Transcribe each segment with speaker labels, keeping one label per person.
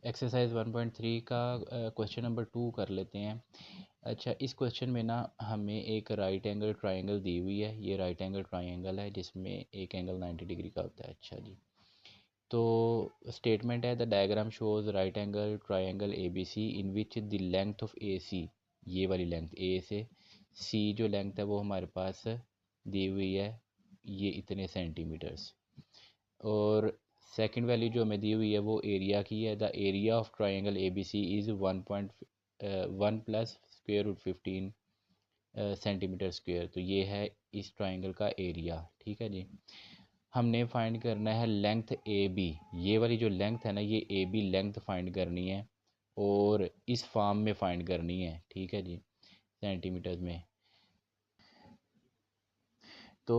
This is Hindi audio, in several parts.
Speaker 1: एक्सरसाइज 1.3 का क्वेश्चन नंबर 2 कर लेते हैं। अच्छा, इस क्वेश्चन में ना हमें एक राइट एंगल ट्रायंगल दी हुई है। ये राइट एंगल ट्रायंगल है जिसमें एक एंगल 90 डिग्री का होता है। अच्छा जी, तो स्टेटमेंट है the diagram shows right angle triangle A B C in which the length of A C, ये वाली लेंथ ए से सी जो लेंथ है वो हमारे पास दी हुई है, ये इतने सेंटीमीटर्स। और सेकंड वैल्यू जो हमें दी हुई है वो एरिया की है। The area of triangle A B C is 1.1 plus square root 15 centimetre square. तो ये है इस ट्रायंगल का एरिया। ठीक है जी, हमने फाइंड करना है लेंथ ए बी। ये वाली जो लेंथ है ना, ये ए बी लेंथ फाइंड करनी है और इस फॉर्म में फाइंड करनी है। ठीक है जी, सेंटीमीटर्स में। तो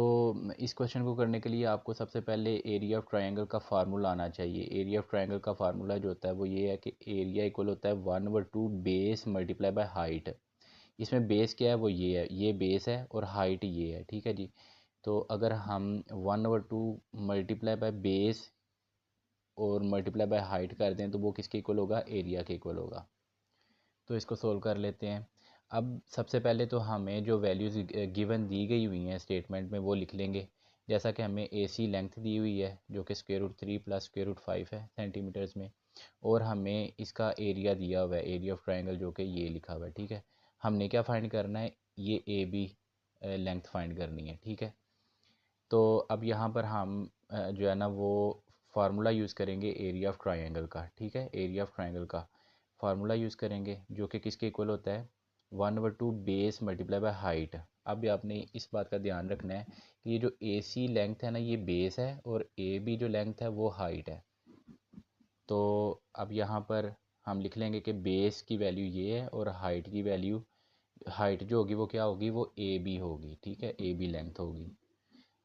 Speaker 1: इस क्वेश्चन को करने के लिए आपको सबसे पहले एरिया ऑफ ट्रायंगल का फार्मूला आना चाहिए। एरिया ऑफ ट्रायंगल का फार्मूला जो होता है वो ये है कि एरिया इक्वल होता है 1/2 बेस मल्टीप्लाई बाय हाइट। इसमें बेस क्या है, वो ये है, ये बेस है और हाइट ये है। ठीक है जी, तो अगर हम 1/2 मल्टीप्लाई बाय बेस और मल्टीप्लाई बाय हाइट कर दें तो वो किसके इक्वल होगा, एरिया के इक्वल होगा। तो इसको सोल्व कर लेते हैं। अब सबसे पहले तो हमें जो वैल्यूज़ गिवन दी गई हुई हैं स्टेटमेंट में वो लिख लेंगे। जैसा कि हमें ए सी लेंथ दी हुई है जो कि √3 प्लस √5 है सेंटीमीटर्स में, और हमें इसका एरिया दिया हुआ है, एरिया ऑफ ट्रायंगल, जो कि ये लिखा हुआ है। ठीक है, हमने क्या फाइंड करना है, ये ए बी लेंथ फाइंड करनी है। ठीक है, तो अब यहाँ पर हम जो है ना वो फार्मूला यूज़ करेंगे एरिया ऑफ ट्रायंगल का। ठीक है, एरिया ऑफ ट्रायंगल का फार्मूला यूज़ करेंगे जो कि किसके इक्वल होता है, 1/2 बेस मल्टीप्लाई बाय हाइट। अब आपने इस बात का ध्यान रखना है कि ये जो ए सी लेंथ है ना, ये बेस है और ए बी जो लेंथ है वो हाइट है। तो अब यहाँ पर हम लिख लेंगे कि बेस की वैल्यू ये है और हाइट की वैल्यू, हाइट जो होगी वो क्या होगी, वो ए बी होगी। ठीक है, ए बी लेंथ होगी।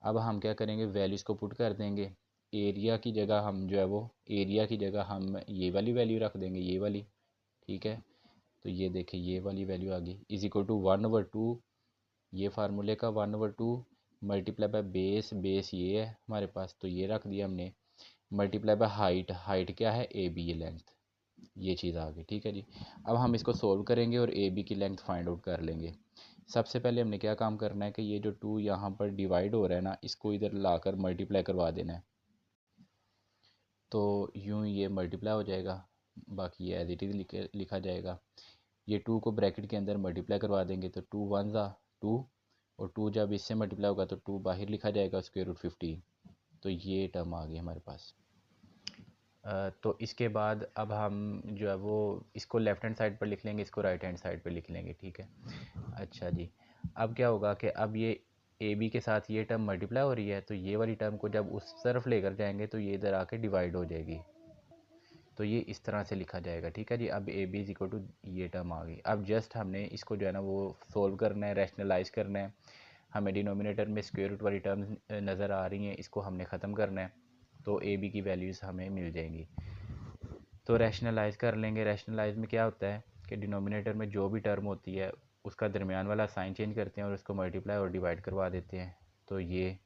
Speaker 1: अब हम क्या करेंगे, वैल्यूज़ को पुट कर देंगे। एरिया की जगह हम जो है वो, एरिया की जगह हम ये वाली वैल्यू रख देंगे, ये वाली। ठीक है, तो ये देखिए ये वाली वैल्यू आ गई, इज इक्वल टू 1/2, ये फार्मूले का 1/2 मल्टीप्लाई बाय बेस, बेस ये है हमारे पास तो ये रख दिया हमने, मल्टीप्लाई बाय हाइट, हाइट क्या है, ए बी ये लेंथ, ये चीज़ आ गई। ठीक है जी, अब हम इसको सोल्व करेंगे और ए बी की लेंथ फाइंड आउट कर लेंगे। सबसे पहले हमने क्या काम करना है कि ये जो 2 यहाँ पर डिवाइड हो रहा है ना, इसको इधर लाकर मल्टीप्लाई करवा देना है। तो यूँ ये मल्टीप्लाई हो जाएगा, बाकी ये एज इट इज़ लिखा जाएगा। ये 2 को ब्रैकेट के अंदर मल्टीप्लाई करवा देंगे तो 2 1 ज़ा 2, और 2 जब इससे मल्टीप्लाई होगा तो 2 बाहर लिखा जाएगा, √15। तो ये टर्म आ गई हमारे पास। तो इसके बाद अब हम जो है वो इसको लेफ़्ट हैंड साइड पर लिख लेंगे, इसको राइट हैंड साइड पर लिख लेंगे। ठीक है, अच्छा जी, अब क्या होगा कि अब ये ए बी के साथ ये टर्म मल्टीप्लाई हो रही है, तो ये वाली टर्म को जब उस तरफ लेकर जाएंगे तो ये इधर आके डिवाइड हो जाएगी। तो ये इस तरह से लिखा जाएगा। ठीक है जी, अब A B is equal to ये टर्म आ गई। अब जस्ट हमने इसको जो है ना वो सोल्व करना है, रैशनलाइज करना है। हमें डिनोमिनेटर में स्क्वायर रूट वाली टर्म्स नज़र आ रही हैं, इसको हमने ख़त्म करना है, तो ए बी की वैल्यूज़ हमें मिल जाएंगी। तो रैशनलाइज कर लेंगे। रैशनलाइज में क्या होता है कि डिनोमिनेटर में जो भी टर्म होती है उसका दरमियान वाला साइन चेंज करते हैं और उसको मल्टीप्लाई और डिवाइड करवा देते हैं। तो ये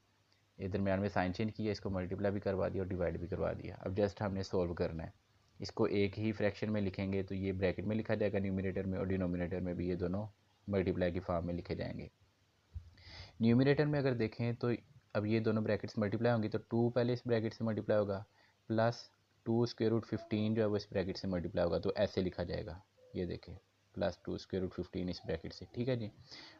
Speaker 1: दरमियान में साइन चेंज किया, इसको मल्टीप्लाई भी करवा दिया और डिवाइड भी करवा दिया। अब जस्ट हमने सोल्व करना है, इसको एक ही फ्रैक्शन में लिखेंगे तो ये ब्रैकेट में लिखा जाएगा न्यूमिनेटर में, और डिनोमिनेटर में भी ये दोनों मल्टीप्लाई की फॉर्म में लिखे जाएंगे। न्यूमिनेटर में अगर देखें तो अब ये दोनों ब्रैकेट्स मल्टीप्लाई होंगी तो 2 पहले इस ब्रैकेट से मल्टीप्लाई होगा, प्लस 2√15 जो है वो इस ब्रैकेट से मल्टीप्लाई होगा, तो ऐसे लिखा जाएगा। ये देखें, +2√15 इस ब्रैकेट से। ठीक है जी,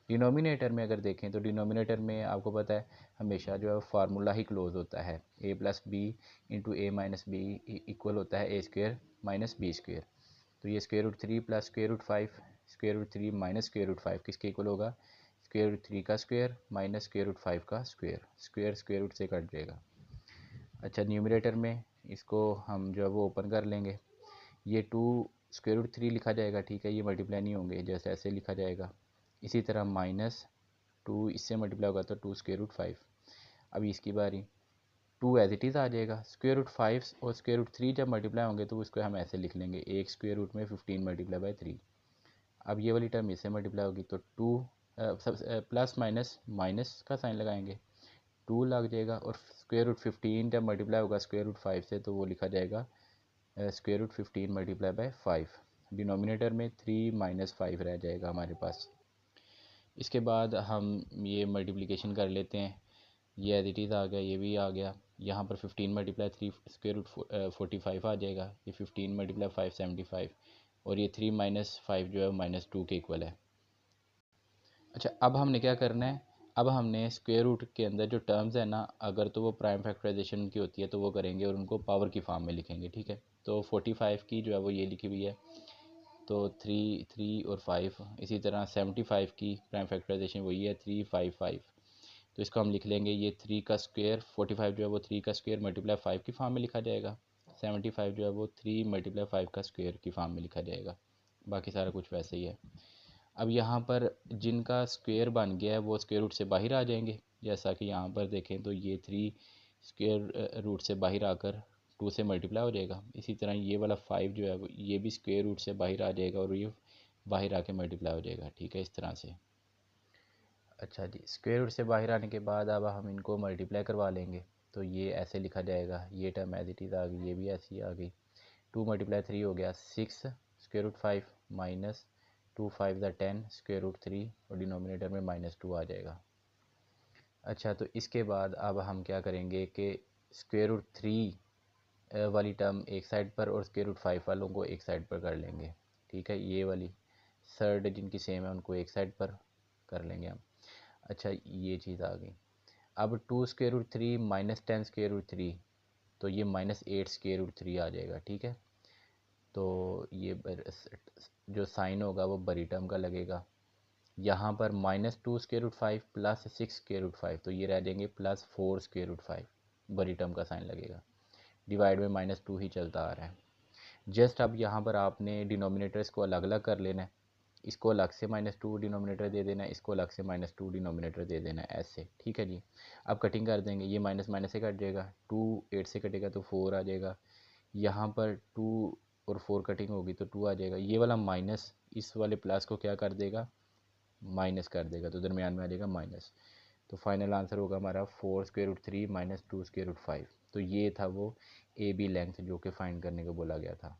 Speaker 1: डिनोमिनेटर में अगर देखें तो डिनोमिनेटर में आपको पता है हमेशा जो है फार्मूला ही क्लोज होता है, a + b × a - b equal होता है a² - b²। तो ये √3 + √5, √3 - √5 किसके इक्वल होगा, √3 का स्क्वायर माइनस √5 का स्क्वायर, स्क्वायर स्क्वायर रूट से कट जाएगा। अच्छा, न्यूमरेटर में इसको हम जो है वो ओपन कर लेंगे, ये 2 √3 लिखा जाएगा। ठीक है, ये मल्टीप्लाई नहीं होंगे, जैसे ऐसे लिखा जाएगा। इसी तरह -2 इससे मल्टीप्लाई होगा तो 2 √5। अब इसकी बारी, 2 एज इट इज़ आ जाएगा, √5 और √3 जब मल्टीप्लाई होंगे तो उसको हम ऐसे लिख लेंगे, एक स्क्वायर रूट में 15 मल्टीप्लाई बाई 3। अब ये वाली टर्म इससे मल्टीप्लाई होगी तो 2 प्लस माइनस माइनस का साइन लगाएंगे, 2 लग जाएगा, और √15 जब मल्टीप्लाई होगा √5 से तो वो लिखा जाएगा square root 15 multiply by 5, denominator में 3 माइनस 5 रह जाएगा हमारे पास। इसके बाद हम ये मल्टीप्लिकेशन कर लेते हैं, ये एज इट इज़ आ गया, ये भी आ गया। यहाँ पर 15 मल्टीप्लाई 3 स्क्वायर रूट 45 आ जाएगा, ये 15 मल्टीप्लाई 5 75, और ये 3 माइनस 5 जो है -2 के इक्वल है। अच्छा, अब हमने क्या करना है, अब हमने स्क्वायर रूट के अंदर जो टर्म्स है ना, अगर तो वो प्राइम फैक्टराइजेशन की होती है तो वो करेंगे और उनको पावर की फॉर्म में लिखेंगे, ठीक है। तो 45 की जो है वो ये लिखी हुई है, तो 3 और 5। इसी तरह 75 की प्राइम फैक्टराइजेशन वही है 3 5 5, तो इसको हम लिख लेंगे, ये 3 का स्क्वायर 45 जो है वो 3 का स्क्वायर मल्टीप्लाई 5 की फॉर्म में लिखा जाएगा, 75 जो है वो 3 मल्टीप्लाई 5 का स्क्वायर की फॉर्म में लिखा जाएगा। बाकी सारा कुछ वैसे ही है। अब यहाँ पर जिनका स्क्वायर बन गया है वो स्क्वायर रूट से बाहर आ जाएंगे, जैसा कि यहाँ पर देखें तो ये 3 स्क्वायर रूट से बाहर आकर 2 से मल्टीप्लाई हो जाएगा। इसी तरह ये वाला 5 जो है वो ये भी स्क्वायर रूट से बाहर आ जाएगा और ये बाहर आके मल्टीप्लाई हो जाएगा, ठीक है, इस तरह से। अच्छा जी, स्क्वायर रूट से बाहर आने के बाद अब हम इनको मल्टीप्लाई करवा लेंगे, तो ये ऐसे लिखा जाएगा, ये टर्म एज इट इज़ आ गई, ये भी ऐसी आ गई। 2 मल्टीप्लाई 3 हो गया 6 स्क्वायर रूट 5 माइनस 2 5 ज़ा 10 स्क्वायर रूट 3, और डिनोमिनेटर में -2 आ जाएगा। अच्छा, तो इसके बाद अब हम क्या करेंगे कि स्क्वायर रूट 3 वाली टर्म एक साइड पर और स्क्वायर रूट 5 वालों को एक साइड पर कर लेंगे, ठीक है। ये वाली थर्ड जिनकी सेम है उनको एक साइड पर कर लेंगे हम। अच्छा, ये चीज़ आ गई। अब 2 square root 3 minus 10 square root 3, तो ये -8 स्क्वायर रूट 3 आ जाएगा, ठीक है। तो ये जो साइन होगा वो बड़ी टर्म का लगेगा। यहाँ पर -2 square root 5 plus 6 square root 5, तो ये रह जाएंगे +4 स्क्वायर रूट 5, बड़ी टर्म का साइन लगेगा। डिवाइड में -2 ही चलता आ रहा है। जस्ट अब यहाँ पर आपने डिनोमिनेटर्स को अलग अलग कर लेना है, इसको अलग से -2 डिनोमिनेटर दे देना है, इसको अलग से -2 डिनोमिनेटर दे देना है, ऐसे, ठीक है जी। अब कटिंग कर देंगे, ये माइनस माइनस से कट जाएगा, 2 8 से कटेगा तो 4 आ जाएगा। यहाँ पर 2 और 4 कटिंग होगी तो 2 आ जाएगा। ये वाला माइनस इस वाले प्लस को क्या कर देगा, माइनस कर देगा, तो दरमियान में आ जाएगा माइनस। तो फाइनल आंसर होगा हमारा 4 स्क्वायर रूट 3 -2 स्क्वायर रूट 5। तो ये था वो ए बी लेंथ जो कि फाइंड करने को बोला गया था।